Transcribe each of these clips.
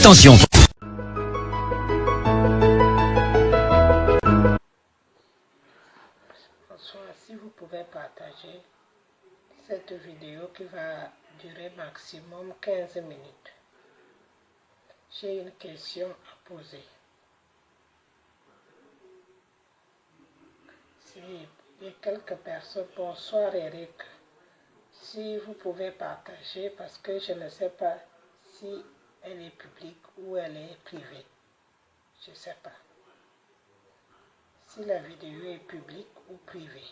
Attention! Bonsoir, si vous pouvez partager cette vidéo qui va durer maximum 15 minutes. J'ai une question à poser. Si il y a quelques personnes, bonsoir Eric, si vous pouvez partager parce que je ne sais pas si elle est publique ou elle est privée. Je ne sais pas. Si la vidéo est publique ou privée.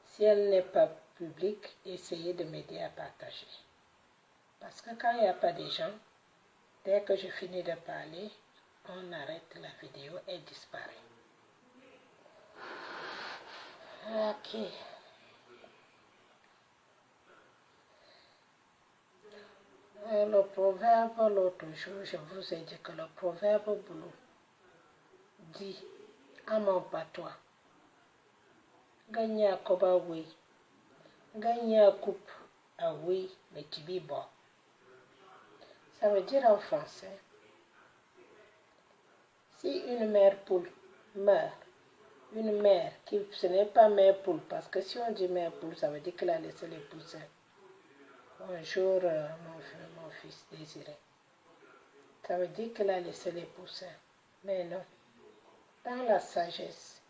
Si elle n'est pas publique, essayez de m'aider à partager. Parce que quand il n'y a pas de gens, dès que je finis de parler, on arrête la vidéo et disparaît. Ok. Le proverbe, l'autre jour, je vous ai dit que le proverbe boulot dit à mon patois, gagne à koba oui, gagne à coupe à oui, mais tu vis bon. Ça veut dire en français, si une mère poule meurt, une mère qui, ce n'est pas mère poule, parce que si on dit mère poule, ça veut dire qu'elle a laissé les poussins. Bonjour mon fils désiré. Ça veut dire qu'elle a laissé les poussins. Mais non. Dans la sagesse,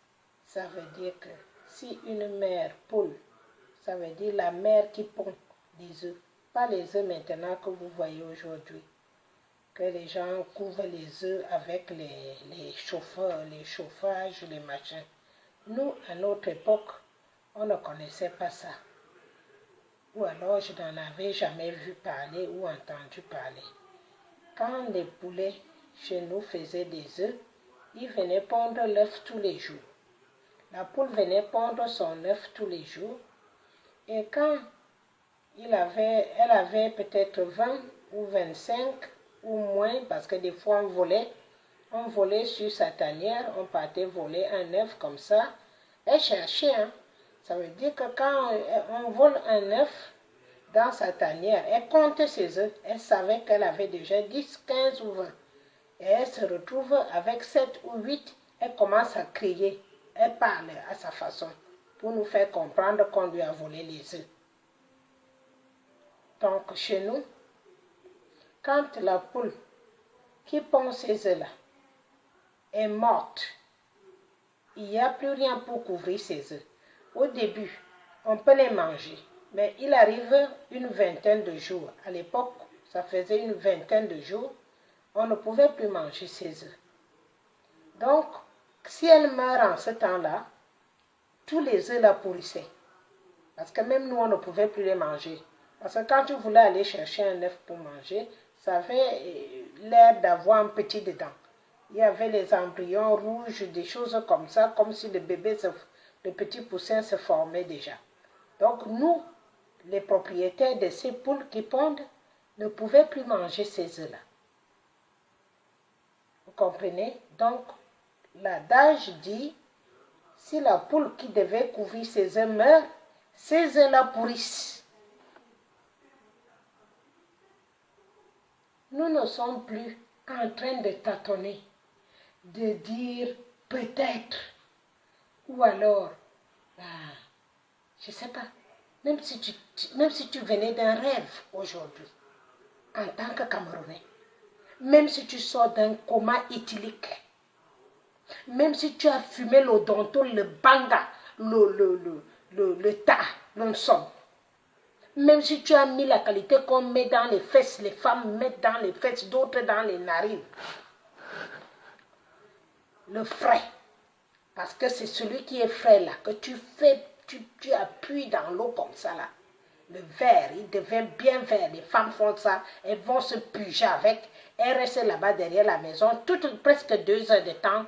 ça veut dire que si une mère poule, ça veut dire la mère qui pond des œufs. Pas les œufs maintenant que vous voyez aujourd'hui. Que les gens couvrent les œufs avec les chauffeurs, les chauffages, les machins. Nous, à notre époque, on ne connaissait pas ça. Ou alors je n'en avais jamais vu parler ou entendu parler. Quand les poulets chez nous faisaient des œufs, ils venaient pondre l'œuf tous les jours. La poule venait pondre son œuf tous les jours. Et quand elle avait peut-être 20 ou 25 ou moins, parce que des fois on volait sur sa tanière, on partait voler un œuf comme ça. Elle cherchait, hein. Ça veut dire que quand on vole un œuf dans sa tanière, elle compte ses œufs. Elle savait qu'elle avait déjà 10, 15 ou 20. Et elle se retrouve avec 7 ou 8. Elle commence à crier. Elle parle à sa façon pour nous faire comprendre qu'on lui a volé les œufs. Donc chez nous, quand la poule qui pond ces œufs-là est morte, il n'y a plus rien pour couvrir ces œufs. Au début, on peut les manger, mais il arrive une vingtaine de jours. À l'époque, ça faisait une vingtaine de jours, on ne pouvait plus manger ces œufs. Donc, si elle meurt en ce temps-là, tous les œufs la pourrissaient. Parce que même nous, on ne pouvait plus les manger. Parce que quand tu voulais aller chercher un œuf pour manger, ça avait l'air d'avoir un petit dedans. Il y avait les embryons rouges, des choses comme ça, comme si le petit poussin se formait déjà. Donc nous, les propriétaires de ces poules qui pondent, ne pouvaient plus manger ces œufs-là. Vous comprenez? Donc, l'adage dit, si la poule qui devait couvrir ses œufs meurt, ces œufs-là pourrissent. Nous ne sommes plus en train de tâtonner, de dire peut-être, ou alors, je ne sais pas, même si tu venais d'un rêve aujourd'hui, en tant que Camerounais, même si tu sors d'un coma éthylique, même si tu as fumé l'odontol, le banga, le ta, l'ensemble, même si tu as mis la qualité qu'on met dans les fesses, les femmes mettent dans les fesses, d'autres dans les narines, le frais, parce que c'est celui qui est frais là, que tu appuies dans l'eau comme ça là, le verre, il devient bien vert, les femmes font ça, elles vont se puger avec, elles restent là-bas derrière la maison, presque 2 heures de temps,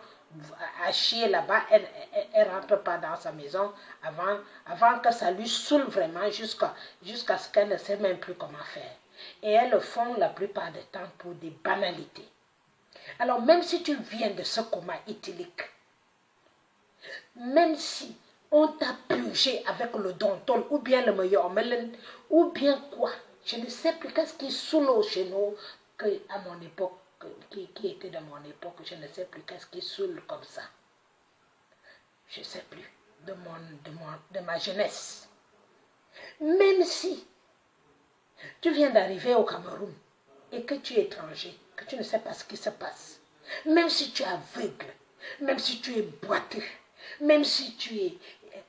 à chier là-bas, elle ne rentre pas dans sa maison avant que ça lui saoule vraiment jusqu'à ce qu'elle ne sait même plus comment faire. Et elles le font la plupart du temps pour des banalités. Alors même si tu viens de ce coma éthylique, même si on t'a purgé avec le dontol ou bien le meilleur melon ou bien quoi, je ne sais plus qu'est-ce qui saoule chez nous, que à mon époque, qui était de mon époque, je ne sais plus qu'est-ce qui saoule comme ça. Je ne sais plus, de ma jeunesse. Même si tu viens d'arriver au Cameroun et que tu es étranger, que tu ne sais pas ce qui se passe, même si tu es aveugle, même si tu es boiteux, même si tu es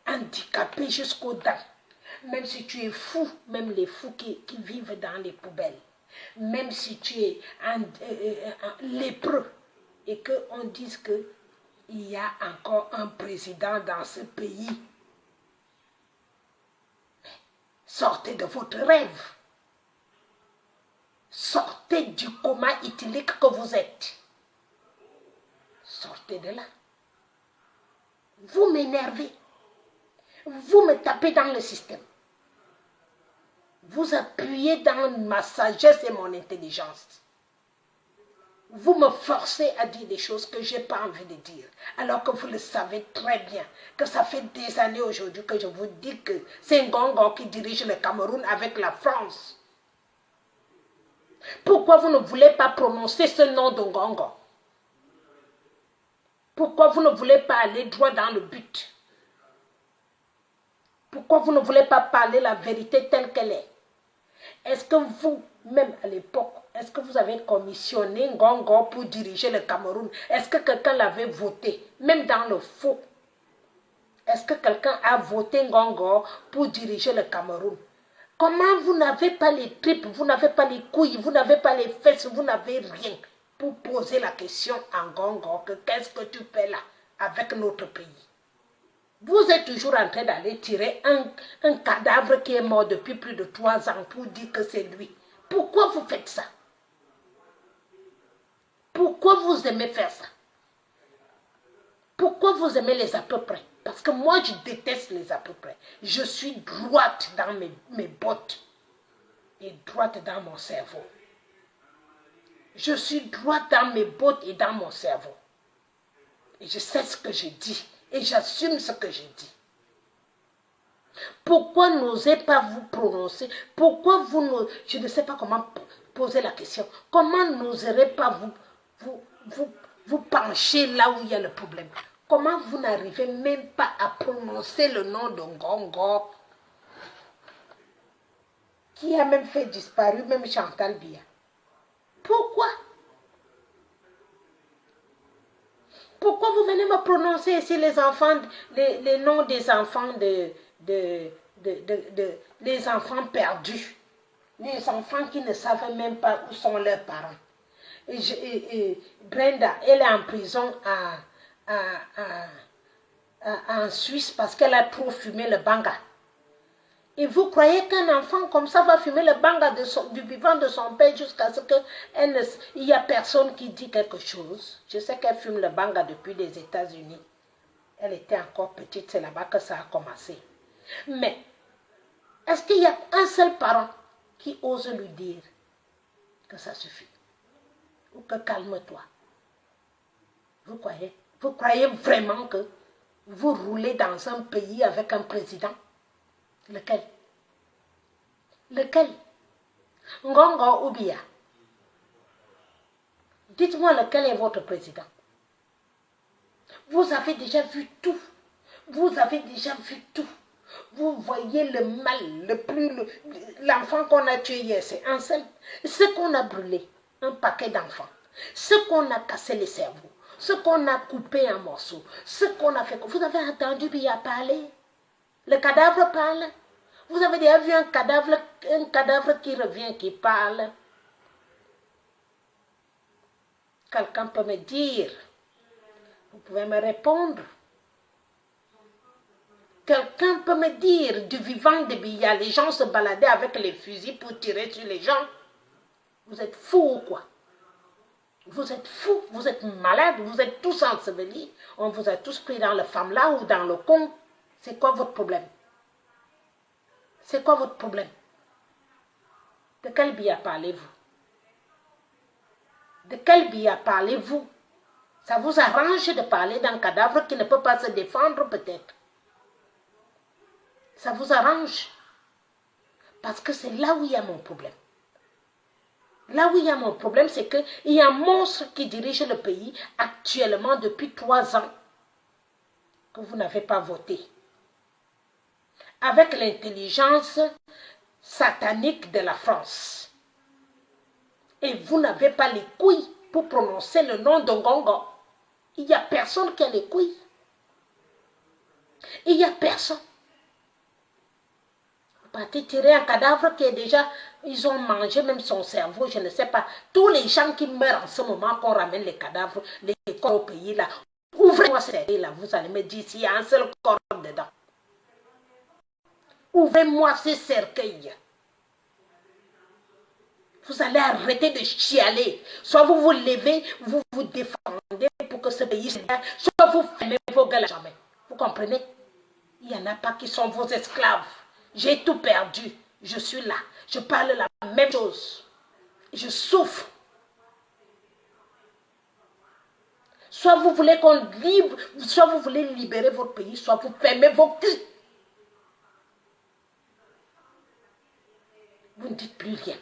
handicapé jusqu'aux dents, même si tu es fou, même les fous qui vivent dans les poubelles, même si tu es lépreux et qu'on dise qu'il y a encore un président dans ce pays, sortez de votre rêve. Sortez du coma éthylique que vous êtes. Sortez de là. Vous m'énervez. Vous me tapez dans le système. Vous appuyez dans ma sagesse et mon intelligence. Vous me forcez à dire des choses que je n'ai pas envie de dire. Alors que vous le savez très bien. Que ça fait des années aujourd'hui que je vous dis que c'est Ngongo qui dirige le Cameroun avec la France. Pourquoi vous ne voulez pas prononcer ce nom de Ngongo? Pourquoi vous ne voulez pas aller droit dans le but? Pourquoi vous ne voulez pas parler la vérité telle qu'elle est? Est-ce que vous, même à l'époque, est-ce que vous avez commissionné Ngongo pour diriger le Cameroun? Est-ce que quelqu'un l'avait voté, même dans le faux? Est-ce que quelqu'un a voté Ngongo pour diriger le Cameroun? Comment vous n'avez pas les tripes, vous n'avez pas les couilles, vous n'avez pas les fesses, vous n'avez rien pour poser la question à Ngongo que qu'est-ce que tu fais là avec notre pays? Vous êtes toujours en train d'aller tirer un cadavre qui est mort depuis plus de 3 ans pour dire que c'est lui. Pourquoi vous faites ça? Pourquoi vous aimez faire ça? Pourquoi vous aimez les à peu près? Parce que moi, je déteste les à peu près. Je suis droite dans mes bottes et droite dans mon cerveau. Je suis droite dans mes bottes et dans mon cerveau. Et je sais ce que je dis. Et j'assume ce que je dis. Pourquoi n'osez pas vous prononcer? Pourquoi vous ne... Je ne sais pas comment poser la question. Comment n'oserez pas vous pencher là où il y a le problème? Comment vous n'arrivez même pas à prononcer le nom de Ngongo, qui a même fait disparaître même Chantal Biya? Pourquoi? Pourquoi vous venez me prononcer ici les enfants, les noms des enfants les enfants perdus, les enfants qui ne savent même pas où sont leurs parents? Et Brenda, elle est en prison en Suisse parce qu'elle a trop fumé le banga. Et vous croyez qu'un enfant comme ça va fumer le banga du vivant de son père jusqu'à ce qu'il n'y a personne qui dit quelque chose? Je sais qu'elle fume le banga depuis les États-Unis. Elle était encore petite, c'est là-bas que ça a commencé. Mais, est-ce qu'il y a un seul parent qui ose lui dire que ça suffit? Ou que calme-toi? Vous croyez vraiment que vous roulez dans un pays avec un président? Lequel? Lequel? Ngongo ou Biya? Dites-moi lequel est votre président. Vous avez déjà vu tout. Vous avez déjà vu tout. Vous voyez le mal, l'enfant qu'on a tué hier, c'est un seul. Ce qu'on a brûlé, un paquet d'enfants. Ce qu'on a cassé les cerveaux. Ce qu'on a coupé en morceaux. Ce qu'on a fait. Vous avez entendu Biya parler? Le cadavre parle? Vous avez déjà vu un cadavre qui revient, qui parle? Quelqu'un peut me dire? Vous pouvez me répondre? Quelqu'un peut me dire du vivant de Biya, les gens se baladaient avec les fusils pour tirer sur les gens? Vous êtes fous ou quoi? Vous êtes fous, vous êtes malades, vous êtes tous ensevelis. On vous a tous pris dans le Famla ou dans le con. C'est quoi votre problème? C'est quoi votre problème? De quel Biya parlez-vous? De quel Biya parlez-vous? Ça vous arrange de parler d'un cadavre qui ne peut pas se défendre peut-être? Ça vous arrange? Parce que c'est là où il y a mon problème. Là où il y a mon problème, c'est qu'il y a un monstre qui dirige le pays actuellement depuis 3 ans que vous n'avez pas voté. Avec l'intelligence satanique de la France. Et vous n'avez pas les couilles pour prononcer le nom de Ngongo. Il n'y a personne qui a les couilles. Il n'y a personne. Vous partez tirer un cadavre qui est déjà... Ils ont mangé même son cerveau, je ne sais pas. Tous les gens qui meurent en ce moment, qu'on ramène les cadavres, les corps au pays là, ouvrez-moi cette là, vous allez me dire s'il y a un seul corps dedans. Ouvrez-moi ce cercueil. Vous allez arrêter de chialer. Soit vous vous levez, vous vous défendez pour que ce pays se gagne, soit vous fermez vos gueules à jamais. Vous comprenez? Il n'y en a pas qui sont vos esclaves. J'ai tout perdu. Je suis là. Je parle la même chose. Je souffre. Soit vous voulez qu'on livre, soit vous voulez libérer votre pays, soit vous fermez vos culs. Vous ne dites plus rien.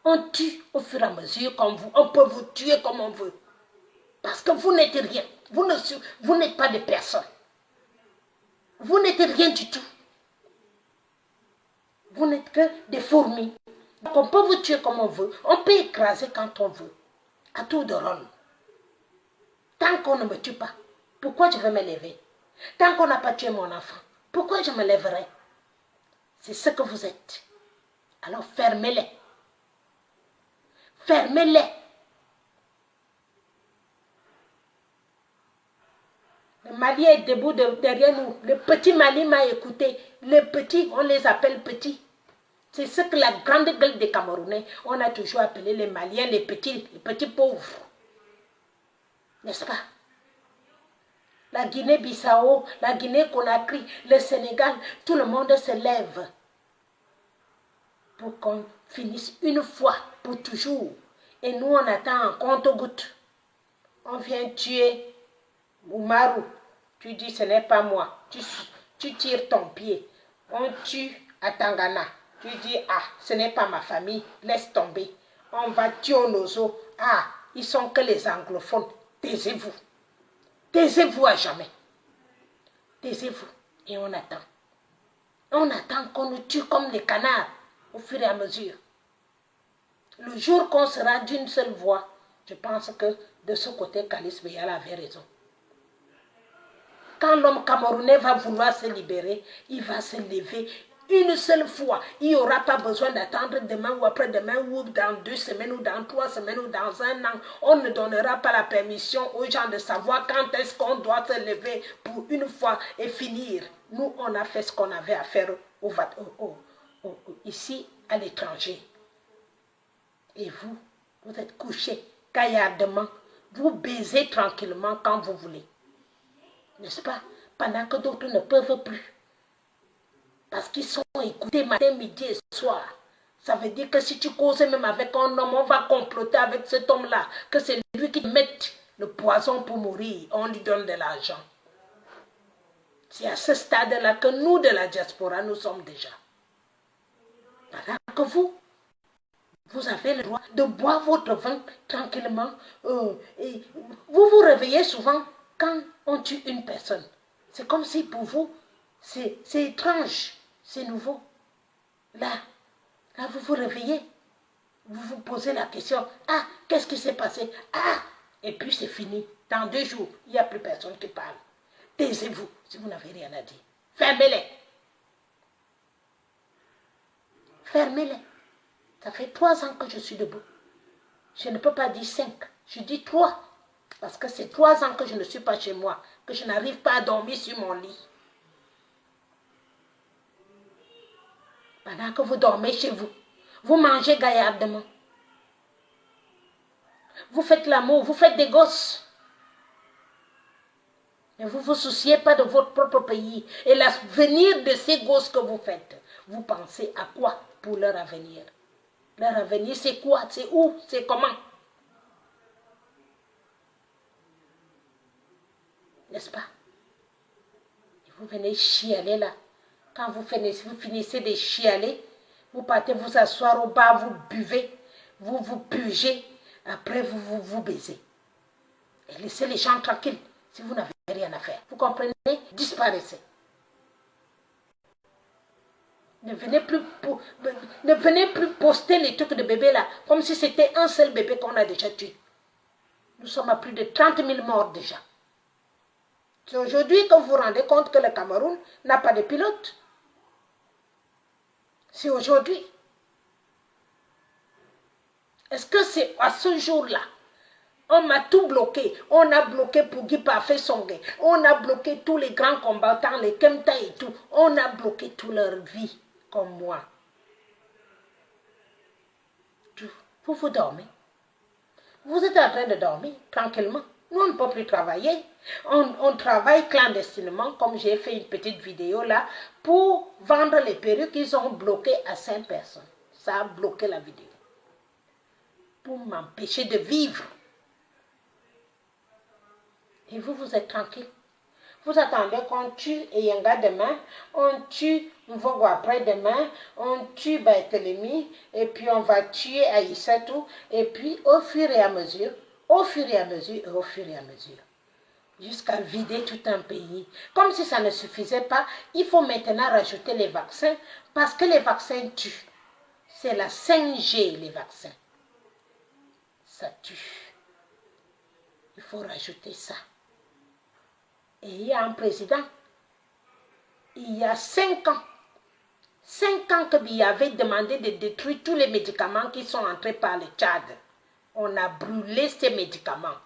On tue au fur et à mesure comme vous. On peut vous tuer comme on veut. Parce que vous n'êtes rien. Vous n'êtes pas des personnes. Vous n'êtes rien du tout. Vous n'êtes que des fourmis. Donc on peut vous tuer comme on veut. On peut écraser quand on veut. À tour de rôle. Tant qu'on ne me tue pas, pourquoi je vais me lever? Tant qu'on n'a pas tué mon enfant, pourquoi je me lèverai? C'est ce que vous êtes. Alors fermez-les. Fermez-les. Le Mali est debout derrière nous. Le petit Mali m'a écouté. Les petits, on les appelle petits. C'est ce que la grande gueule des Camerounais, on a toujours appelé les Maliens, les petits pauvres. N'est-ce pas? La Guinée-Bissau, la Guinée-Conakry, le Sénégal, tout le monde se lève pour qu'on finisse une fois pour toujours. Et nous, on attend en compte-gouttes. On vient tuer Oumarou. Tu dis, ce n'est pas moi. Tu tires ton pied. On tue à Tangana. Tu dis, ah, ce n'est pas ma famille. Laisse tomber. On va tuer nos os. Ah, ils sont que les anglophones. Taisez-vous. Taisez-vous à jamais. Taisez-vous. Et on attend. On attend qu'on nous tue comme les canards au fur et à mesure. Le jour qu'on sera d'une seule voix, je pense que de ce côté, Kalice Beyala avait raison. Quand l'homme camerounais va vouloir se libérer, il va se lever une seule fois. Il n'y aura pas besoin d'attendre demain ou après-demain ou dans 2 semaines ou dans 3 semaines ou dans 1 an. On ne donnera pas la permission aux gens de savoir quand est-ce qu'on doit se lever pour une fois et finir. Nous, on a fait ce qu'on avait à faire ici à l'étranger. Et vous, vous êtes couchés gaillardement. Vous baisez tranquillement quand vous voulez. N'est-ce pas? Pendant que d'autres ne peuvent plus. Parce qu'ils sont écoutés matin, midi et soir. Ça veut dire que si tu causes même avec un homme, on va comploter avec cet homme-là. Que c'est lui qui met le poison pour mourir. On lui donne de l'argent. C'est à ce stade-là que nous, de la diaspora, nous sommes déjà. Pendant que vous avez le droit de boire votre vin tranquillement. Et vous vous réveillez souvent quand on tue une personne. C'est comme si pour vous, c'est étrange, c'est nouveau. Là, vous vous réveillez, vous vous posez la question, ah, qu'est-ce qui s'est passé? Ah, et puis c'est fini. Dans 2 jours, il n'y a plus personne qui parle. Taisez-vous si vous n'avez rien à dire. Fermez-les. Fermez-les. Ça fait 3 ans que je suis debout. Je ne peux pas dire 5, je dis 3. Parce que c'est 3 ans que je ne suis pas chez moi, que je n'arrive pas à dormir sur mon lit. Pendant que vous dormez chez vous, vous mangez gaillardement. Vous faites l'amour, vous faites des gosses. Mais vous ne vous souciez pas de votre propre pays. Et l'avenir de ces gosses que vous faites, vous pensez à quoi pour leur avenir? Leur avenir, c'est quoi? C'est où? C'est comment? N'est-ce pas? Et vous venez chialer là. Quand vous finissez de chialer, vous partez vous asseoir au bar, vous buvez. vous vous purgez, après vous baisez. Et laissez les gens tranquilles si vous n'avez rien à faire. Vous comprenez? Disparaissez. Ne venez plus poster les trucs de bébé là, comme si c'était un seul bébé qu'on a déjà tué. Nous sommes à plus de 30 000 morts déjà. C'est aujourd'hui que vous vous rendez compte que le Cameroun n'a pas de pilote. C'est aujourd'hui. Est-ce que c'est à ce jour-là? On m'a tout bloqué. On a bloqué Pugui Parfait Songé. On a bloqué tous les grands combattants, les Kemta et tout. On a bloqué toute leur vie, comme moi. Vous dormez. Vous êtes en train de dormir, tranquillement. Nous, on ne peut plus travailler. On travaille clandestinement, comme j'ai fait une petite vidéo là, pour vendre les perruques qu'ils ont bloquées à 5 personnes. Ça a bloqué la vidéo. Pour m'empêcher de vivre. Et vous, vous êtes tranquille. Vous attendez qu'on tue Eyenga demain, on tue Mvogo après-demain, on tue Barthélemy, et puis on va tuer Aïssatou, et puis au fur et à mesure, jusqu'à vider tout un pays. Comme si ça ne suffisait pas, il faut maintenant rajouter les vaccins, parce que les vaccins tuent. C'est la 5G, les vaccins. Ça tue. Il faut rajouter ça. Et il y a un président, il y a 5 ans que Biya avait demandé de détruire tous les médicaments qui sont entrés par le Tchad. On a brûlé ces médicaments.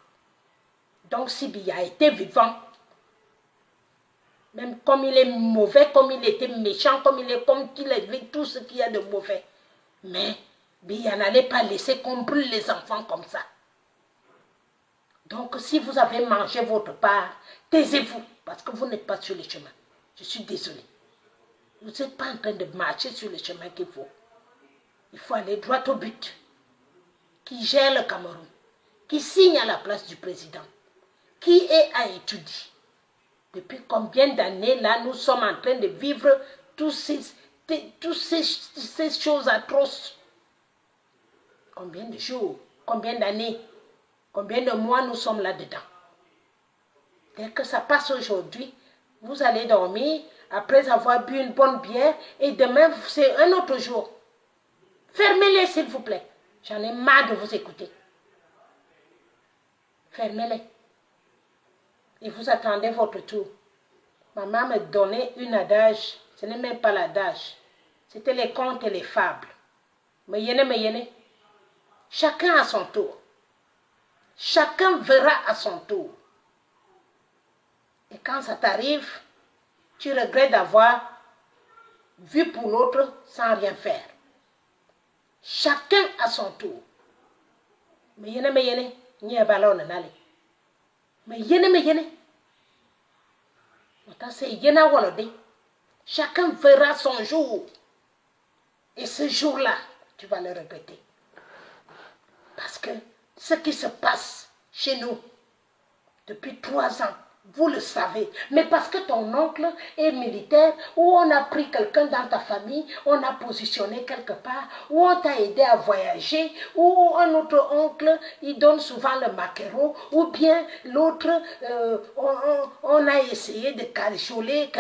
Donc si Biya était vivant, même comme il est mauvais, comme il était méchant, comme il avait tout ce qu'il y a de mauvais, mais Biya n'allait pas laisser qu'on brûle les enfants comme ça. Donc, si vous avez mangé votre part, taisez-vous, parce que vous n'êtes pas sur le chemin. Je suis désolée. Vous n'êtes pas en train de marcher sur le chemin qu'il faut. Il faut aller droit au but. Qui gère le Cameroun, qui signe à la place du président, qui est à étudier. Depuis combien d'années, là, nous sommes en train de vivre toutes ces choses atroces. Combien de jours, combien d'années? Combien de mois nous sommes là-dedans? Dès que ça passe aujourd'hui, vous allez dormir après avoir bu une bonne bière et demain, c'est un autre jour. Fermez-les, s'il vous plaît. J'en ai marre de vous écouter. Fermez-les. Et vous attendez votre tour. Maman me donnait une adage. Ce n'est même pas l'adage. C'était les contes et les fables. Mais chacun à son tour. Chacun verra à son tour. Et quand ça t'arrive, tu regrettes d'avoir vu pour l'autre sans rien faire. Chacun à son tour. Mais chacun verra son jour. Et ce jour-là, tu vas le regretter. Parce que ce qui se passe chez nous depuis 3 ans, vous le savez, mais parce que ton oncle est militaire, ou on a pris quelqu'un dans ta famille, on a positionné quelque part, ou on t'a aidé à voyager, ou un autre oncle, il donne souvent le maquereau, ou bien l'autre, on a essayé de cajoler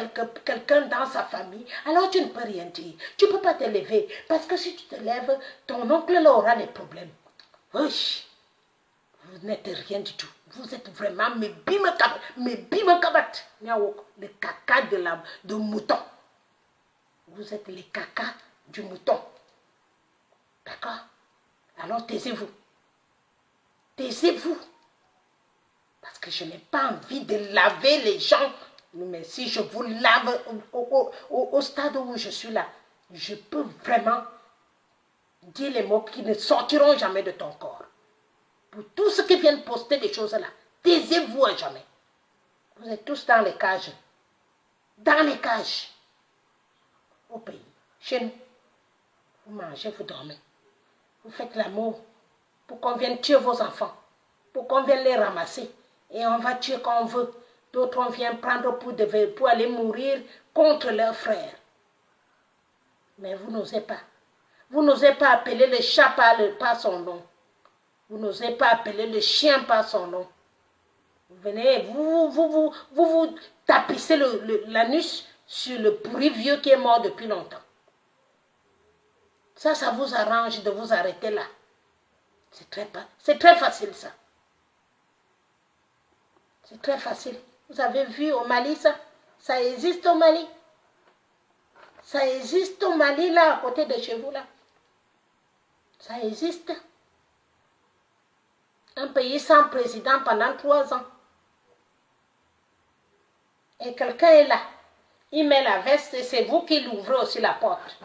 quelqu'un dans sa famille, alors tu ne peux rien dire. Tu ne peux pas te lever, parce que si tu te lèves, ton oncle là aura des problèmes. Oui. Vous n'êtes rien du tout. Vous êtes vraiment le caca de mouton. Vous êtes les caca du mouton. D'accord? Alors taisez-vous. Taisez-vous. Parce que je n'ai pas envie de laver les gens. Mais si je vous lave au stade où je suis là, je peux vraiment dire les mots qui ne sortiront jamais de ton corps. Pour tous ceux qui viennent poster des choses là, taisez-vous à jamais. Vous êtes tous dans les cages. Dans les cages. Au pays. Chez nous. Vous mangez, vous dormez. Vous faites l'amour. Pour qu'on vienne tuer vos enfants. Pour qu'on vienne les ramasser. Et on va tuer quand on veut. D'autres on vient prendre pour aller mourir contre leurs frères. Mais vous n'osez pas. Vous n'osez pas appeler le chat par son nom. Vous n'osez pas appeler le chien par son nom. Vous venez, vous tapissez l'anus sur le pourri vieux qui est mort depuis longtemps. Ça vous arrange de vous arrêter là. C'est très facile ça. C'est très facile. Vous avez vu au Mali ça? Ça existe au Mali. Ça existe au Mali là, à côté de chez vous là. Ça existe. Un pays sans président pendant 3 ans. Et quelqu'un est là. Il met la veste et c'est vous qui l'ouvrez aussi la porte.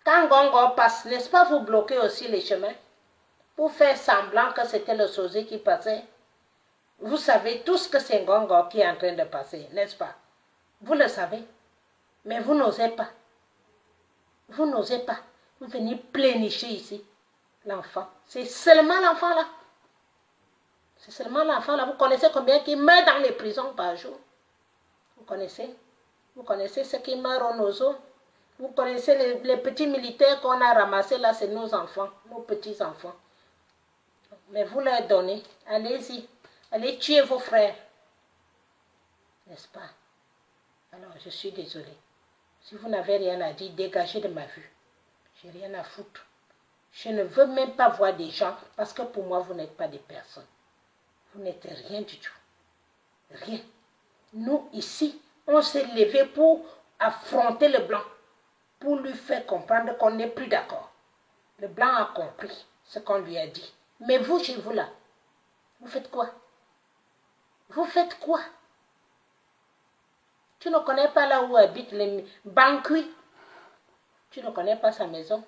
Quand Gongo passe, n'est-ce pas, vous bloquez aussi les chemins pour faire semblant que c'était le sosie qui passait. Vous savez tous que c'est Gongo qui est en train de passer, n'est-ce pas? Vous le savez. Mais vous n'osez pas. Vous n'osez pas. Vous venez plénicher ici l'enfant. C'est seulement l'enfant là. C'est seulement l'enfant là. Vous connaissez combien qui meurt dans les prisons par jour? Vous connaissez? Vous connaissez ceux qui meurent au Nozo? Vous connaissez les petits militaires qu'on a ramassés là, c'est nos enfants, nos petits-enfants. Mais vous leur donnez, allez-y, allez tuer vos frères. N'est-ce pas? Alors, je suis désolée. Si vous n'avez rien à dire, dégagez de ma vue. J'ai rien à foutre. Je ne veux même pas voir des gens parce que pour moi, vous n'êtes pas des personnes. Vous n'êtes rien du tout. Rien. Nous, ici, on s'est levé pour affronter le blanc, pour lui faire comprendre qu'on n'est plus d'accord. Le blanc a compris ce qu'on lui a dit. Mais vous, chez vous là, vous faites quoi? Vous faites quoi? Tu ne connais pas là où habite les Bankui. Tu ne connais pas sa maison.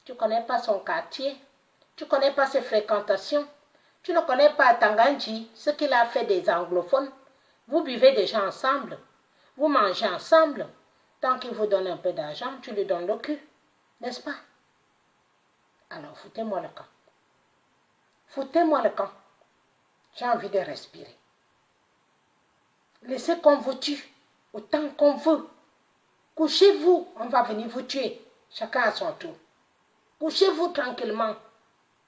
Tu ne connais pas son quartier. Tu ne connais pas ses fréquentations. Tu ne connais pas Tanganji, ce qu'il a fait des anglophones. Vous buvez déjà ensemble. Vous mangez ensemble. Tant qu'il vous donne un peu d'argent, tu lui donnes le cul. N'est-ce pas? Alors, foutez-moi le camp. Foutez-moi le camp. J'ai envie de respirer. Laissez qu'on vous tue autant qu'on veut. Couchez-vous, on va venir vous tuer. Chacun à son tour. Couchez-vous tranquillement.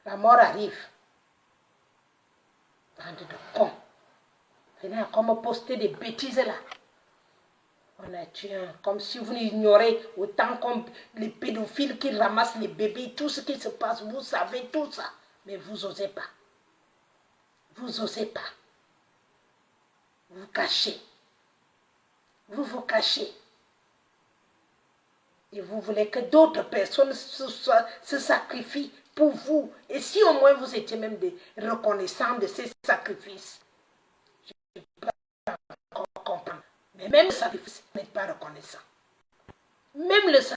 La mort arrive. Bande de cons. Venez encore me poster des bêtises là. On a tué un, comme si vous ignorez autant comme les pédophiles qui ramassent les bébés, tout ce qui se passe, vous savez tout ça. Mais vous n'osez pas. Vous n'osez pas. Vous cachez. Vous vous cachez. Et vous voulez que d'autres personnes se sacrifient pour vous. Et si au moins vous étiez même reconnaissants de ces sacrifices, je ne peux pas encore comprendre. Mais même le sacrifice n'est pas reconnaissant. Même le sacrifice.